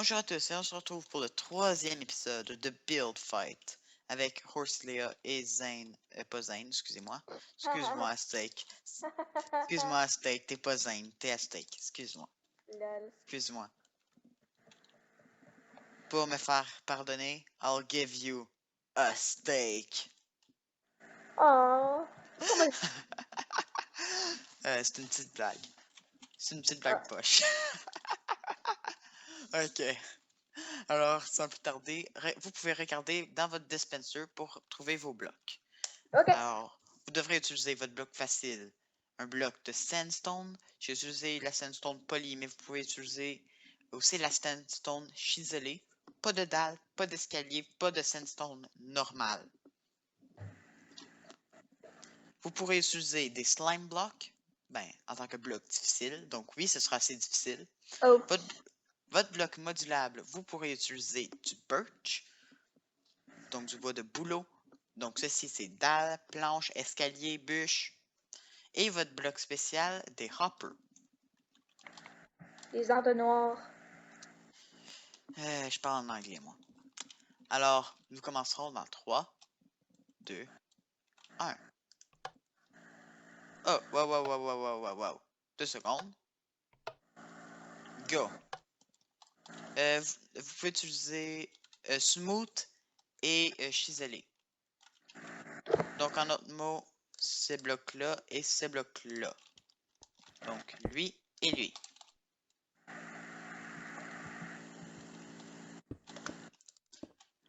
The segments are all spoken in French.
Bonjour à tous et on se retrouve pour le troisième épisode de Build Fight avec Horslea et Zane. Pas Zane, excusez-moi. Excuse-moi, Steak. Excuse-moi, Steak, t'es pas Zane, t'es à Steak. Excuse-moi. Lol. Excuse-moi. Pour me faire pardonner, I'll give you a steak. Oh. C'est une petite blague. C'est une petite blague poche. Ok. Alors, sans plus tarder, vous pouvez regarder dans votre dispenser pour trouver vos blocs. Ok. Alors, vous devrez utiliser votre bloc facile. Un bloc de sandstone. J'ai utilisé la sandstone polie, mais vous pouvez utiliser aussi la sandstone chiselée. Pas de dalle, pas d'escalier, pas de sandstone normal. Vous pourrez utiliser des slime blocks, en tant que bloc difficile. Donc oui, ce sera assez difficile. Oh. Votre bloc modulable, vous pourrez utiliser du birch, donc du bois de bouleau. Donc ceci, c'est dalle, planche, escalier, bûche. Et votre bloc spécial, des hoppers. Les entonnoirs. Je parle en anglais, moi. Alors, nous commencerons dans 3, 2, 1. Oh, wow. 2 secondes. Go. Vous pouvez utiliser smooth et chiselé. Donc, en autre mot, ces blocs-là et ces blocs-là. Donc, lui et lui.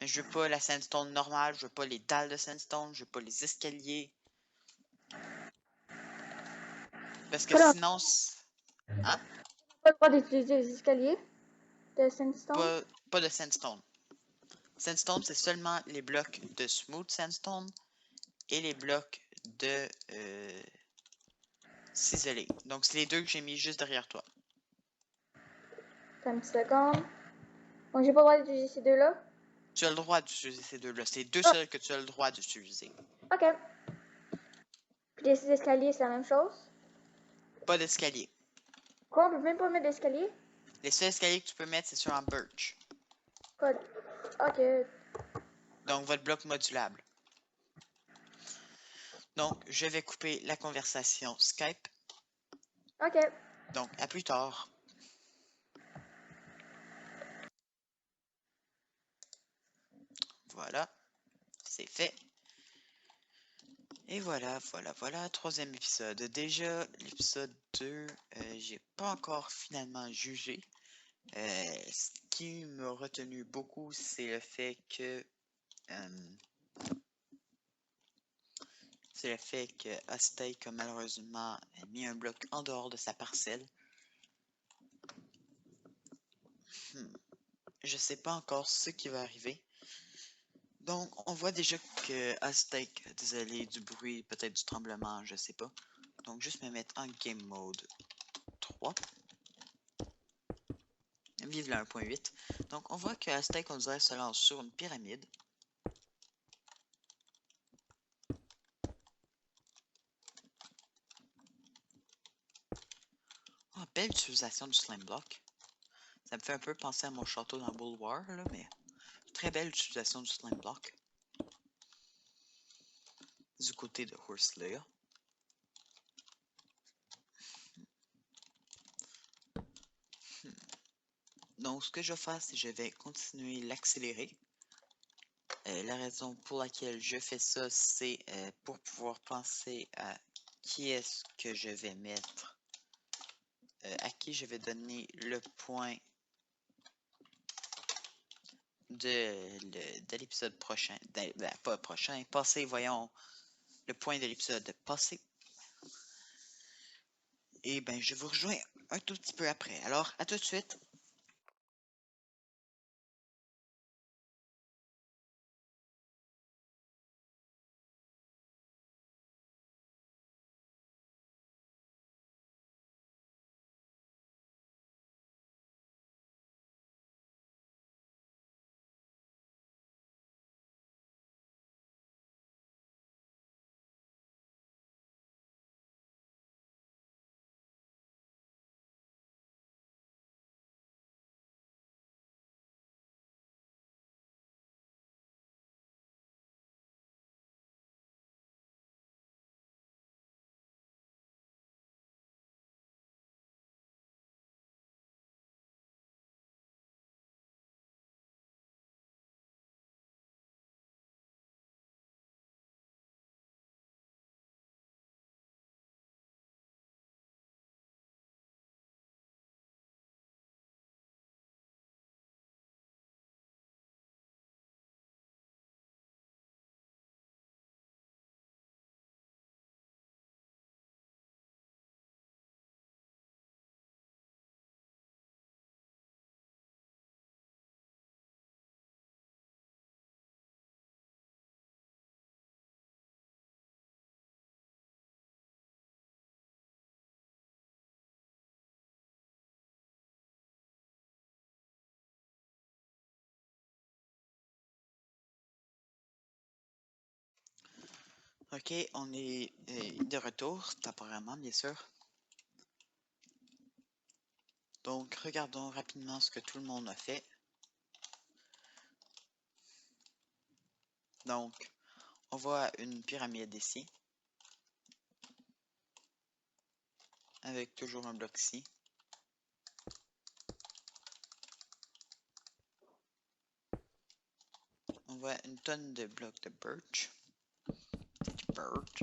Je veux pas la sandstone normale, je veux pas les dalles de sandstone, je veux pas les escaliers. Parce que Alors, sinon, hein? pas le droit d'utiliser les escaliers de sandstone. Pas de sandstone. Sandstone, c'est seulement les blocs de smooth sandstone et les blocs de ciselé. Donc, c'est les deux que j'ai mis juste derrière toi. 5 secondes. Donc, j'ai pas le droit d'utiliser ces deux-là. Tu as le droit d'utiliser ces deux-là. C'est les deux seuls que tu as le droit d'utiliser. Ok. Puis les escaliers, c'est la même chose. Pas d'escalier. Quoi, on peut même pas mettre d'escalier? Les seuls escaliers que tu peux mettre, c'est sur un birch. Quoi? Ok. Donc, votre bloc modulable. Donc, je vais couper la conversation Skype. Ok. Donc, à plus tard. Voilà. C'est fait. Et voilà, troisième épisode. Déjà, l'épisode 2, j'ai pas encore finalement jugé. Ce qui m'a retenu beaucoup, c'est le fait que Aztec a malheureusement mis un bloc en dehors de sa parcelle. Je sais pas encore ce qui va arriver. Donc, on voit déjà que Aztec, désolé du bruit, peut-être du tremblement, je sais pas. Donc, juste me mettre en game mode 3. Vive le 1.8. Donc, on voit que Aztec, on dirait, se lance sur une pyramide. Oh, belle utilisation du slime block. Ça me fait un peu penser à mon château dans Bull War, là, mais très belle utilisation du slime block. Du côté de Horslea. Donc, ce que je vais faire, c'est que je vais continuer l'accélérer. La raison pour laquelle je fais ça, c'est pour pouvoir penser à qui est-ce que je vais mettre, à qui je vais donner le point de l'épisode prochain. Pas prochain, passé, voyons, le point de l'épisode passé. Et ben, je vous rejoins un tout petit peu après. Alors, à tout de suite. Ok, on est de retour, temporairement, bien sûr. Donc, regardons rapidement ce que tout le monde a fait. Donc, on voit une pyramide ici, avec toujours un bloc ici. On voit une tonne de blocs de birch. Du birch.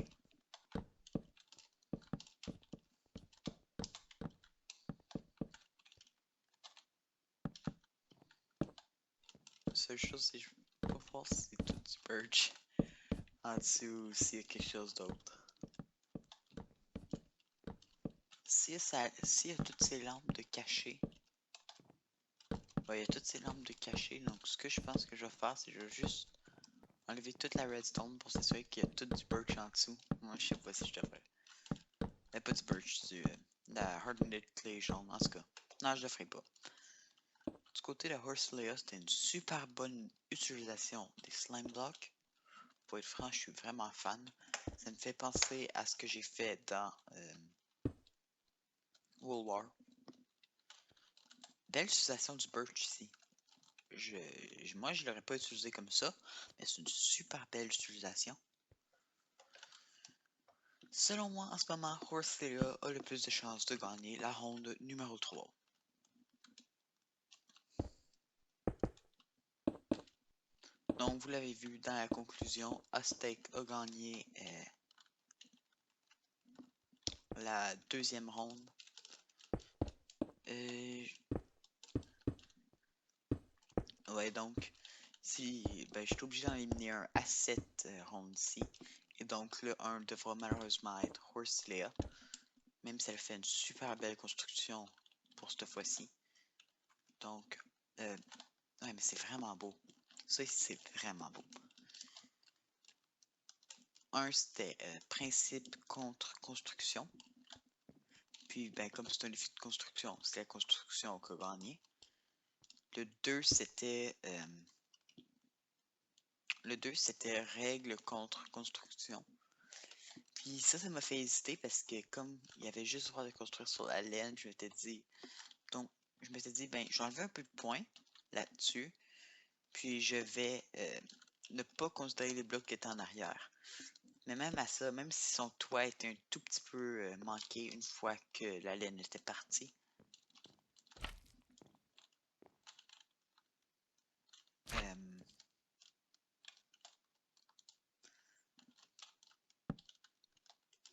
La seule chose, c'est que je peux pas voir si c'est tout du birch. En dessous, s'il y a quelque chose d'autre. S'il y a toutes ces lampes de cachet. Ouais, il y a toutes ces lampes de cachet. Donc, ce que je pense que je vais faire, c'est que je vais juste enlever toute la redstone pour s'assurer qu'il y a tout du birch en dessous. Moi, je sais pas si je devrais. Mais pas du birch, la hardened clay jaune, en tout cas. Non, je le ferai pas. Du côté de Horselea, c'était une super bonne utilisation des slime blocks. Pour être franc, je suis vraiment fan. Ça me fait penser à ce que j'ai fait dans World War. Belle utilisation du birch ici. Moi, je l'aurais pas utilisé comme ça, mais c'est une super belle utilisation. Selon moi, en ce moment, Horselea a le plus de chances de gagner la ronde numéro 3. Donc, vous l'avez vu dans la conclusion, Aztec a gagné la deuxième ronde. Ouais, donc, si je suis obligé d'en éliminer un à cette ronde-ci. Et donc, le 1 devra malheureusement être Horselea. Même si elle fait une super belle construction pour cette fois-ci. Donc, ouais, mais c'est vraiment beau. Ça ici, c'est vraiment beau. Un, c'était principe contre construction. Puis, ben, comme c'est un défi de construction, c'est la construction qui a gagné. Le 2, c'était règle contre construction. Puis ça m'a fait hésiter parce que comme il y avait juste le droit de construire sur la laine, je m'étais dit, ben, je vais enlever un peu de points là-dessus. Puis je vais ne pas considérer les blocs qui étaient en arrière. Mais même à ça, même si son toit était un tout petit peu manqué une fois que la laine était partie.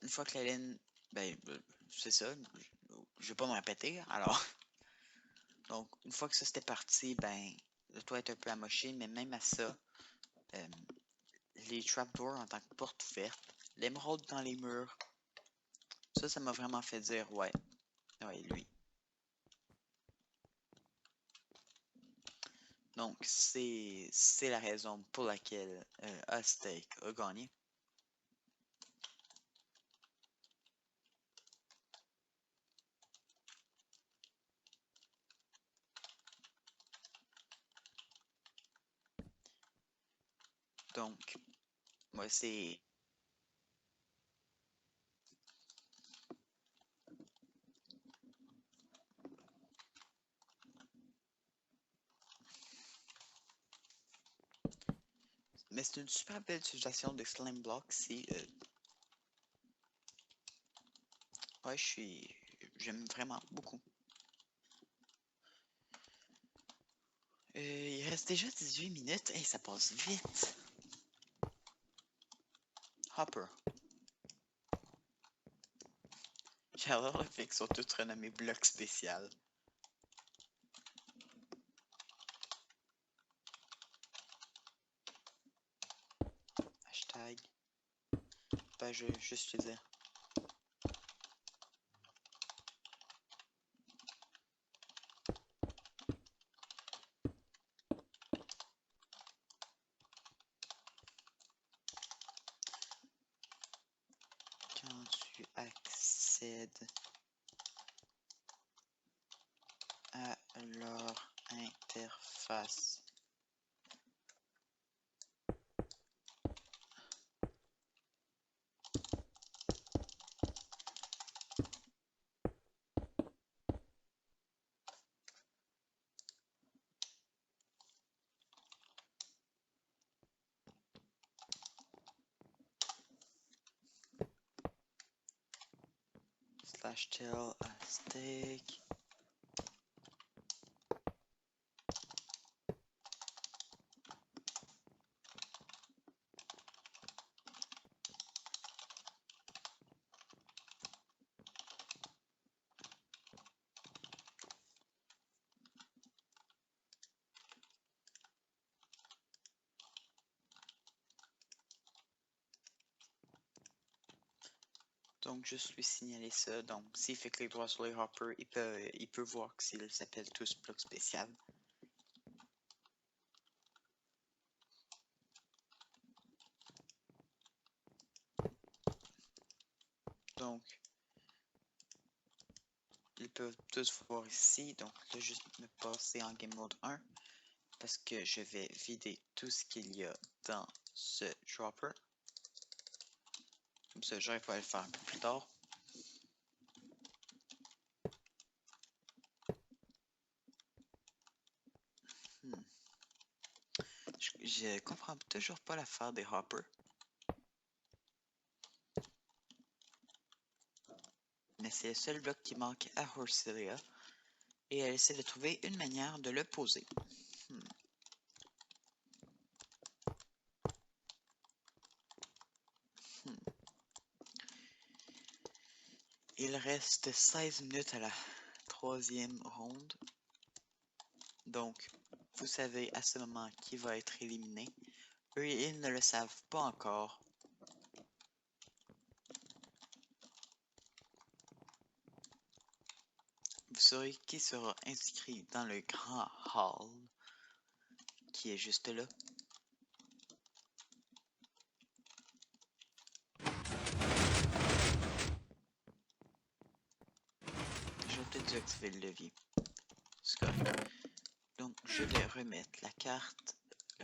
Une fois que la laine, ben, c'est ça, je vais pas me répéter, alors. Donc, une fois que ça c'était parti, ben, le toit est un peu amoché, mais même à ça, les trapdoors en tant que porte ouverte, l'émeraude dans les murs, ça m'a vraiment fait dire, ouais, lui. Donc, c'est la raison pour laquelle Aztec a gagné. Donc, moi, c'est... Mais c'est une super belle utilisation de Slime Block. Ouais, j'aime vraiment beaucoup. Il reste déjà 18 minutes. Hey, ça passe vite. Hopper. J'adore le fait qu'ils sont tous renommés bloc spécial. Hashtag. Ben, je vais juste te dire. Quand tu accèdes à leur interface, Slash tail à steak. Donc, juste lui signaler ça. Donc, s'il fait clic droit sur les hoppers, il peut voir que s'ils s'appellent tous blocs spécial. Donc, ils peuvent tous voir ici. Donc, là, juste me passer en Game Mode 1 parce que je vais vider tout ce qu'il y a dans ce dropper. Comme ça, j'aurais pas à le faire un peu plus tard. Je comprends toujours pas l'affaire des hoppers. Mais c'est le seul bloc qui manque à Horselia. Et elle essaie de trouver une manière de le poser. Il reste 16 minutes à la troisième ronde. Donc, vous savez à ce moment qui va être éliminé. Eux, ils ne le savent pas encore. Vous saurez qui sera inscrit dans le grand hall qui est juste là. Je vais peut-être désactiver le levier. C'est correct. Donc, je vais remettre la carte,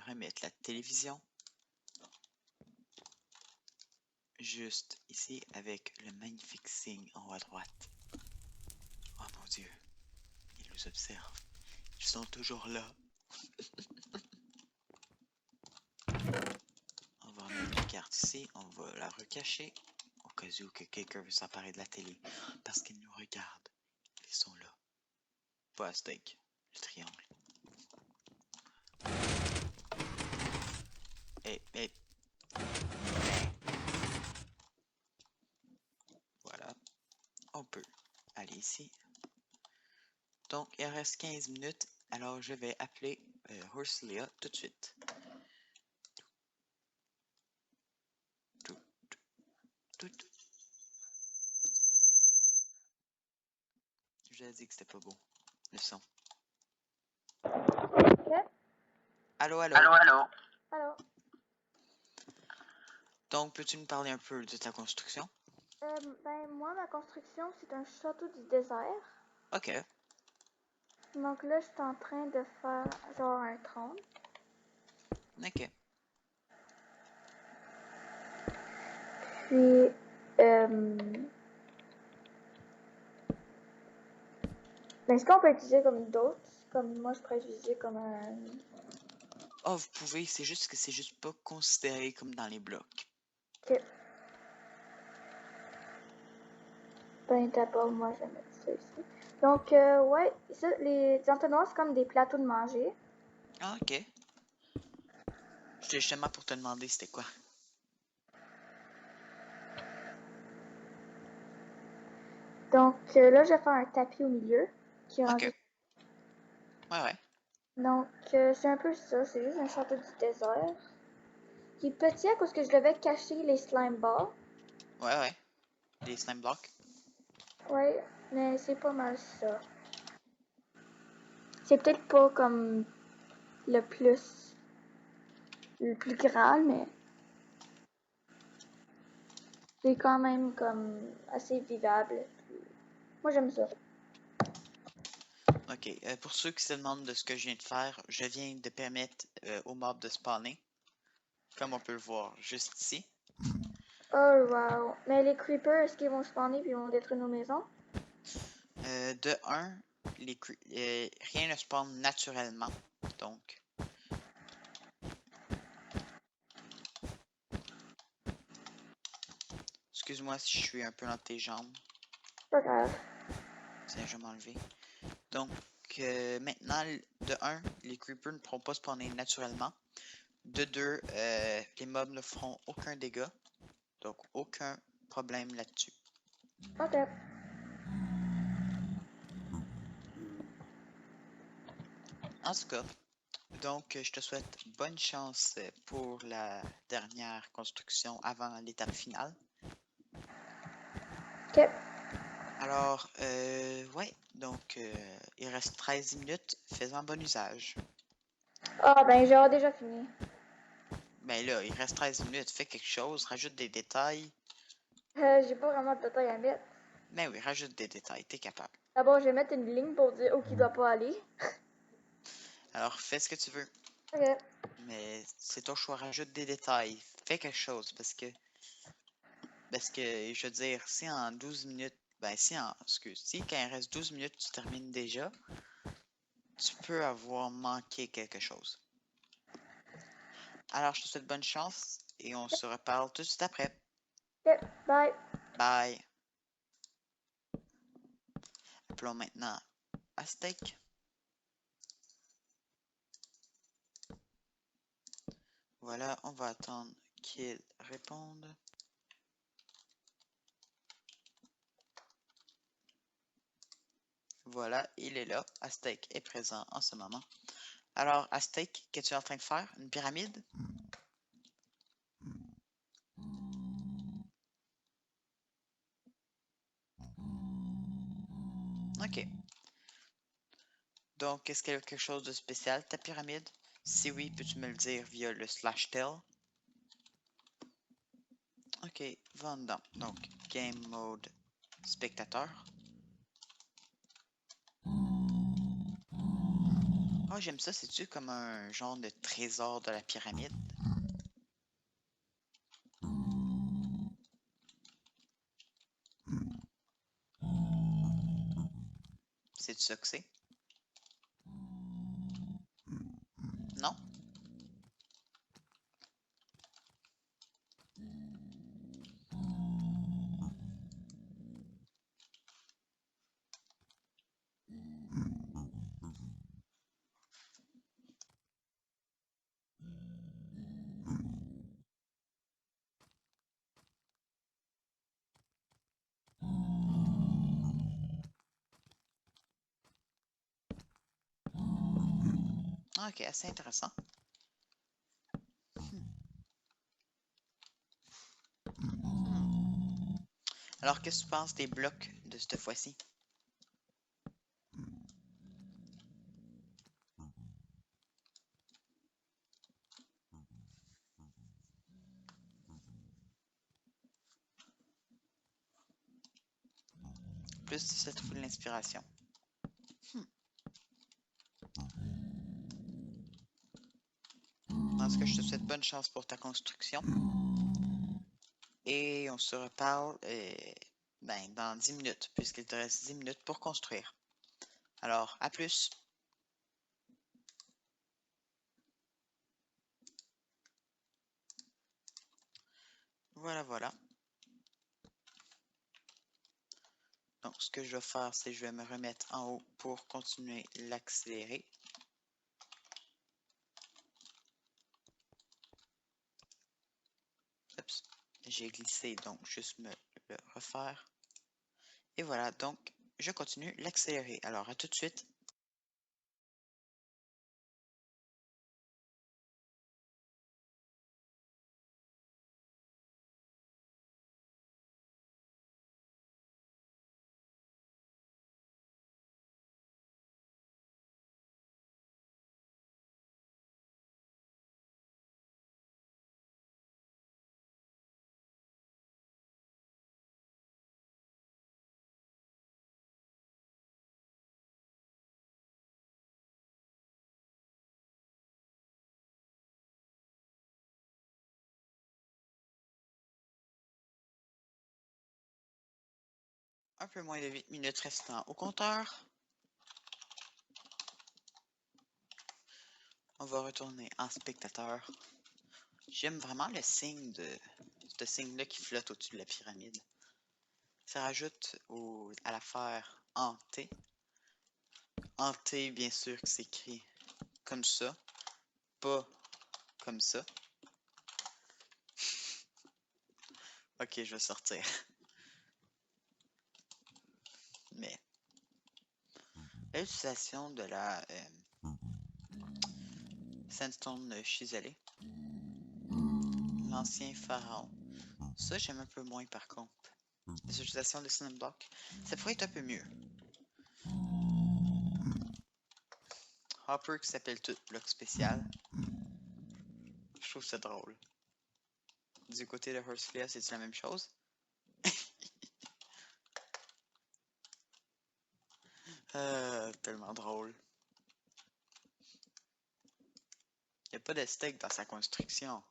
remettre la télévision. Juste ici avec le magnifique signe en haut à droite. Oh mon Dieu, ils nous observent. Ils sont toujours là. On va remettre la carte ici, on va la recacher au cas où que quelqu'un veut s'emparer de la télé parce qu'ils nous regardent. Ils sont là. Pas à steak, le triangle. Hey. Voilà. On peut aller ici. Donc, il reste 15 minutes. Alors, je vais appeler Horselia tout de suite. Je l'ai dit que c'était pas beau. Le son. Ok. Allô? Allô? Donc, peux-tu me parler un peu de ta construction? Ben, moi, ma construction, c'est un château du désert. Ok. Donc là, je suis en train de faire genre un trône. Ok. Puis, ben, est-ce qu'on peut utiliser comme d'autres? Comme moi, je pourrais utiliser comme un... Oh, vous pouvez, c'est juste que c'est juste pas considéré comme dans les blocs. Ok. Ben, d'abord, moi, je vais mettre ça ici. Donc, ouais, ça, les entonnoirs, c'est comme des plateaux de manger. Ah, ok. J'étais justement pour te demander c'était quoi. Donc, là, je vais faire un tapis au milieu. Qui est rendu... Ok. Ouais. Donc, c'est un peu ça. C'est juste un château du désert. Qui est petit à cause que je devais cacher les slime balls. Ouais. Les slime blocks. Ouais, mais c'est pas mal ça. C'est peut-être pas comme le plus grand, mais c'est quand même comme assez vivable. Moi, j'aime ça. Ok. Pour ceux qui se demandent de ce que je viens de faire, je viens de permettre aux mobs de spawner. Comme on peut le voir juste ici. Oh, wow. Mais les creepers, est-ce qu'ils vont spawner puis ils vont détruire nos maisons? De un, rien ne spawn naturellement. Donc, excuse-moi si je suis un peu dans tes jambes. Pas grave. Tiens, je vais m'enlever. Donc, maintenant, de un, les creepers ne pourront pas spawner naturellement. De deux, les mobs ne feront aucun dégât. Donc, aucun problème là-dessus. Ok. En tout cas, donc, je te souhaite bonne chance pour la dernière construction avant l'étape finale. Ok. Alors, ouais, donc, il reste 13 minutes. Fais-en bon usage. Ah, ben, j'ai déjà fini. Ben là, il reste 13 minutes. Fais quelque chose, rajoute des détails. J'ai pas vraiment de détails à mettre. Ben oui, rajoute des détails, t'es capable. D'abord, je vais mettre une ligne pour dire où il doit pas aller. Alors, fais ce que tu veux. Ok. Mais c'est ton choix, rajoute des détails. Fais quelque chose, parce que, je veux dire, si en 12 minutes, si quand il reste 12 minutes, tu termines déjà, tu peux avoir manqué quelque chose. Alors, je te souhaite bonne chance et on se reparle tout de suite après. Ok. Bye. Bye. Appelons maintenant Aztec. Voilà, on va attendre qu'il réponde. Voilà, il est là. Aztec est présent en ce moment. Alors, Aztec, qu'es-tu en train de faire? Une pyramide? Ok. Donc, est-ce qu'elle a quelque chose de spécial, ta pyramide? Si oui, peux-tu me le dire via le /tell? Ok, va dedans. Donc, game mode spectateur. Oh, j'aime ça, c'est-tu comme un genre de trésor de la pyramide? C'est-tu ça que c'est? Non? Ok, assez intéressant. Alors, qu'est-ce que tu penses des blocs de cette fois-ci? Plus si ça trouve de l'inspiration. En tout cas, je te souhaite bonne chance pour ta construction. Et on se reparle dans 10 minutes, puisqu'il te reste 10 minutes pour construire. Alors, à plus! Voilà, voilà. Donc, ce que je vais faire, c'est que je vais me remettre en haut pour continuer l'accélérer. Oups, j'ai glissé, donc juste me le refaire. Et voilà, donc, je continue l'accélérer. Alors, à tout de suite. Un peu moins de 8 minutes restant au compteur. On va retourner en spectateur. J'aime vraiment le signe de ce signe-là qui flotte au-dessus de la pyramide. Ça rajoute à l'affaire hanté. Hanté, bien sûr, que c'est écrit comme ça, pas comme ça. Ok, je vais sortir. Mais l'utilisation de la sandstone chiselée, l'ancien pharaon, ça j'aime un peu moins par contre. Les utilisations de cinnamon block, ça pourrait être un peu mieux. Hopper qui s'appelle tout bloc spécial. Je trouve ça drôle. Du côté de Horselia, c'est la même chose? Tellement drôle. Il n'y a pas de steak dans sa construction.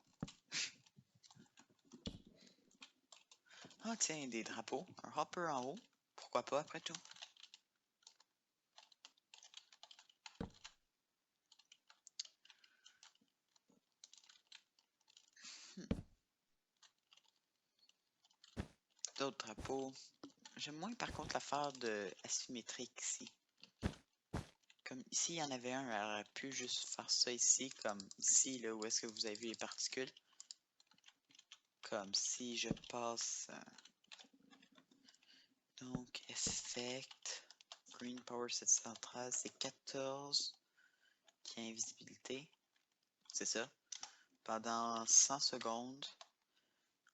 Ah tiens, des drapeaux. Un hopper en haut. Pourquoi pas après tout? D'autres drapeaux. J'aime moins par contre l'affaire de asymétrique ici. Comme ici, il y en avait un, elle aurait pu juste faire ça ici, comme ici, là, où est-ce que vous avez vu les particules. Comme si je passe... donc, effect, green power 713, c'est 14 qui a invisibilité. C'est ça. Pendant 100 secondes,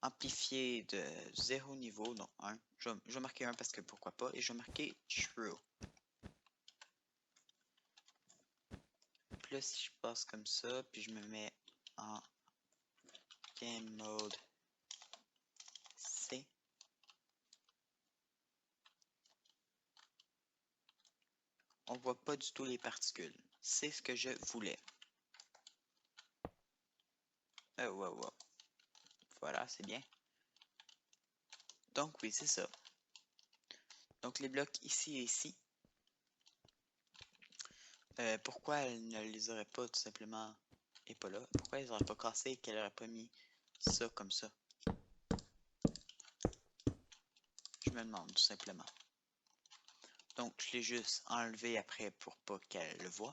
amplifié de 0 niveau, donc 1. Je vais marquer 1 parce que pourquoi pas, et je vais marquer true. Puis là, si je passe comme ça, puis je me mets en game mode C, on voit pas du tout les particules. C'est ce que je voulais. Wow. Voilà, c'est bien. Donc oui, c'est ça. Donc les blocs ici et ici. Pourquoi elle ne les aurait pas tout simplement et pas là? Pourquoi elle les aurait pas cassés et qu'elle aurait pas mis ça comme ça? Je me demande tout simplement. Donc je l'ai juste enlevé après pour pas qu'elle le voie.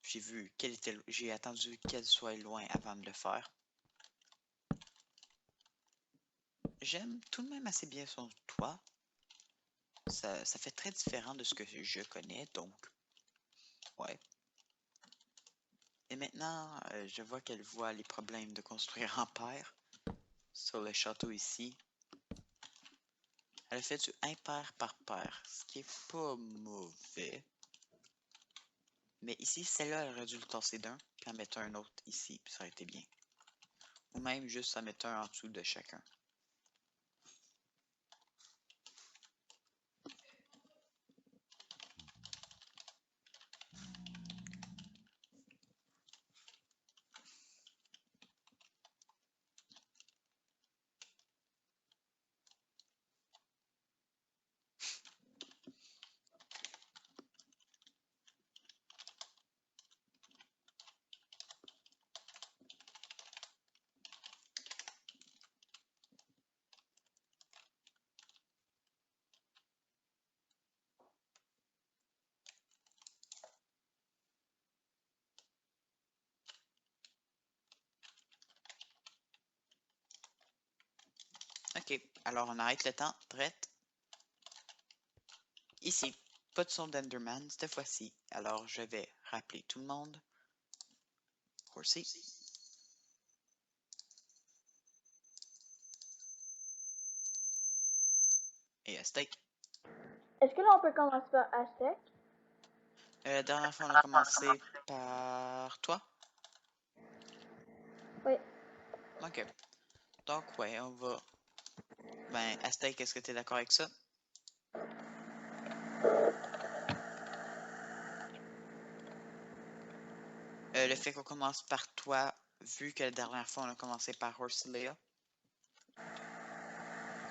J'ai vu qu'elle était, j'ai attendu qu'elle soit loin avant de le faire. J'aime tout de même assez bien son toit. Ça fait très différent de ce que je connais, donc ouais. Et maintenant, je vois qu'elle voit les problèmes de construire en paire sur le château ici. Elle a fait du impair par paire, ce qui est pas mauvais. Mais ici, celle-là, elle aurait dû le tasser d'un, puis en mettre un autre ici, puis ça aurait été bien. Ou même juste en mettre un en dessous de chacun. Ok, alors on arrête le temps, prête. Ici, pas de son d'Enderman cette fois-ci. Alors je vais rappeler tout le monde. Horsey. Et Aztec. Est-ce que là, on peut commencer par Aztec? La dernière fois, on a commencé par toi. Oui. Ok. Donc, ouais, on va. Ben, Aztec, est-ce que tu es d'accord avec ça? Le fait qu'on commence par toi, vu que la dernière fois, on a commencé par Horsilea.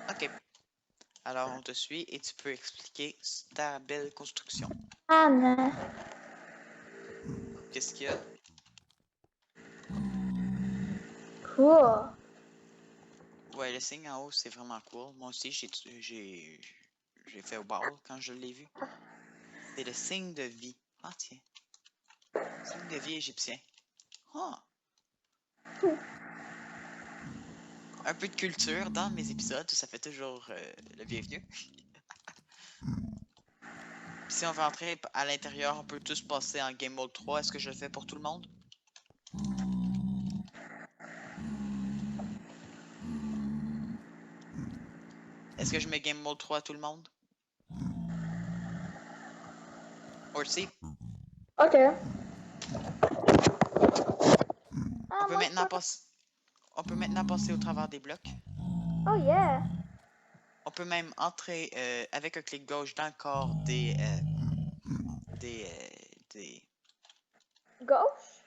Ok. Alors, on te suit et tu peux expliquer ta belle construction. Anna. Qu'est-ce qu'il y a? Cool. Ouais, le signe en haut, c'est vraiment cool. Moi aussi, j'ai fait au ball quand je l'ai vu. C'est le signe de vie. Ah, tiens. Signe de vie égyptien. Ah! Un peu de culture dans mes épisodes, ça fait toujours le bienvenu. Si on veut entrer à l'intérieur, on peut tous passer en Game Mode 3. Est-ce que je le fais pour tout le monde? Est-ce que je mets Game Mode 3 à tout le monde? Horsey? Ok. On Ah, peut moi, maintenant passer. On peut maintenant passer au travers des blocs. Oh, yeah. On peut même entrer avec un clic gauche dans le corps des, des... Gauche?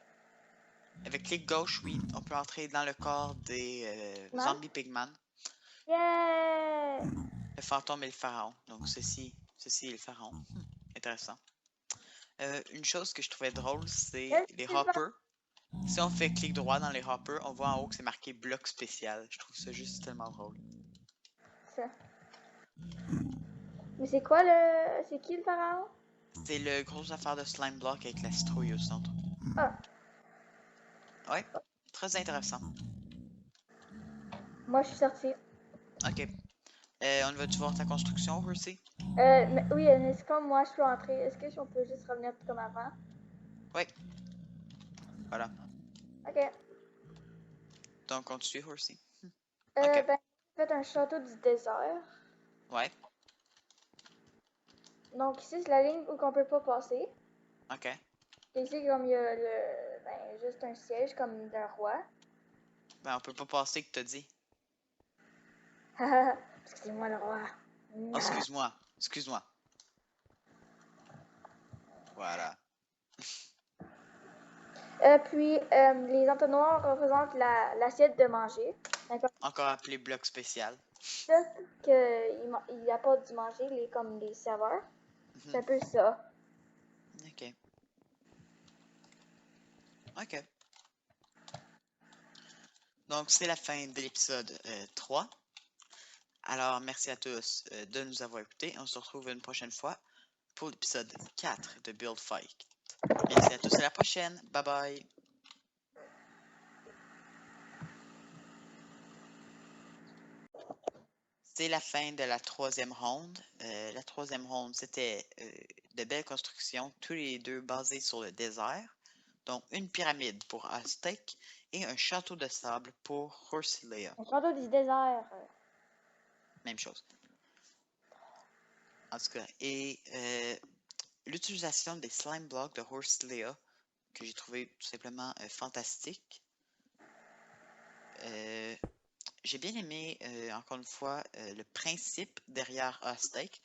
Avec clic gauche, oui, on peut entrer dans le corps des Man? zombies pigman, Yeah. le fantôme et le pharaon. Donc ceci est le pharaon. Intéressant. Une chose que je trouvais drôle, c'est les hoppers. Si on fait clic droit dans les hoppers, on voit en haut que c'est marqué bloc spécial. Je trouve ça juste tellement drôle. Ça. Mais c'est quoi le... C'est qui le pharaon? C'est le gros affaire de slime block avec la citrouille au centre. Ah, Ouais, très intéressant. moi, je suis sortie. Ok. On va-tu voir ta construction, Horsey? Mais, oui, c'est comme moi, je peux entrer. Est-ce que on peut juste revenir comme avant? Ouais. Voilà. Ok. Donc, on te suit, Horsey. Ok. Ben, faites un château du désert. Ouais. Donc ici, c'est la ligne où on peut pas passer. Ok. Et ici, comme il y a juste un siège comme d'un roi. Ben, on peut pas passer que t'as dit. Parce que c'est moi le roi. Oh, excuse-moi. Excuse-moi. Voilà. Puis, les entonnoirs représentent l'assiette de manger. D'accord. Encore appelé bloc spécial. Qu'il apporte du manger, comme les serveurs. C'est un peu ça. Ok. Ok. Donc, c'est la fin de l'épisode 3. Alors, merci à tous de nous avoir écoutés. On se retrouve une prochaine fois pour l'épisode 4 de Build Fight. Merci à tous, à la prochaine. Bye bye. C'est la fin de la troisième ronde. La troisième ronde, c'était de belles constructions, tous les deux basées sur le désert. Donc, une pyramide pour Aztec et un château de sable pour Horsilea. Un château du désert. Même chose. En tout cas, et l'utilisation des slime blocks de Horsilea, que j'ai trouvé tout simplement fantastique. J'ai bien aimé, encore une fois, le principe derrière Aztec,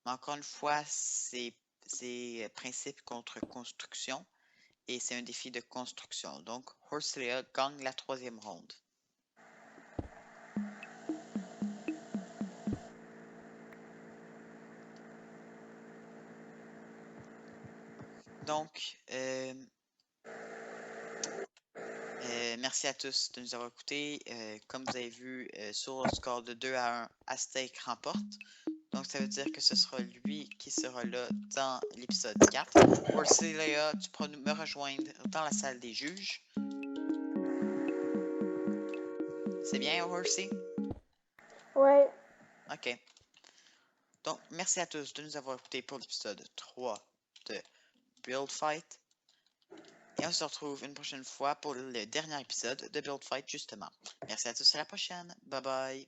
mais encore une fois, c'est principe contre construction, et c'est un défi de construction. Donc, Horsilea gagne la troisième ronde. Donc, merci à tous de nous avoir écoutés. Comme vous avez vu, sur le score de 2-1, Aztec remporte. Donc, ça veut dire que ce sera lui qui sera là dans l'épisode 4. Horsilea, tu pourras me rejoindre dans la salle des juges. C'est bien, Horsey? Ouais. OK. Donc, merci à tous de nous avoir écoutés pour l'épisode 3 de Build Fight. Et on se retrouve une prochaine fois pour le dernier épisode de Build Fight, justement. Merci à tous, à la prochaine. Bye bye.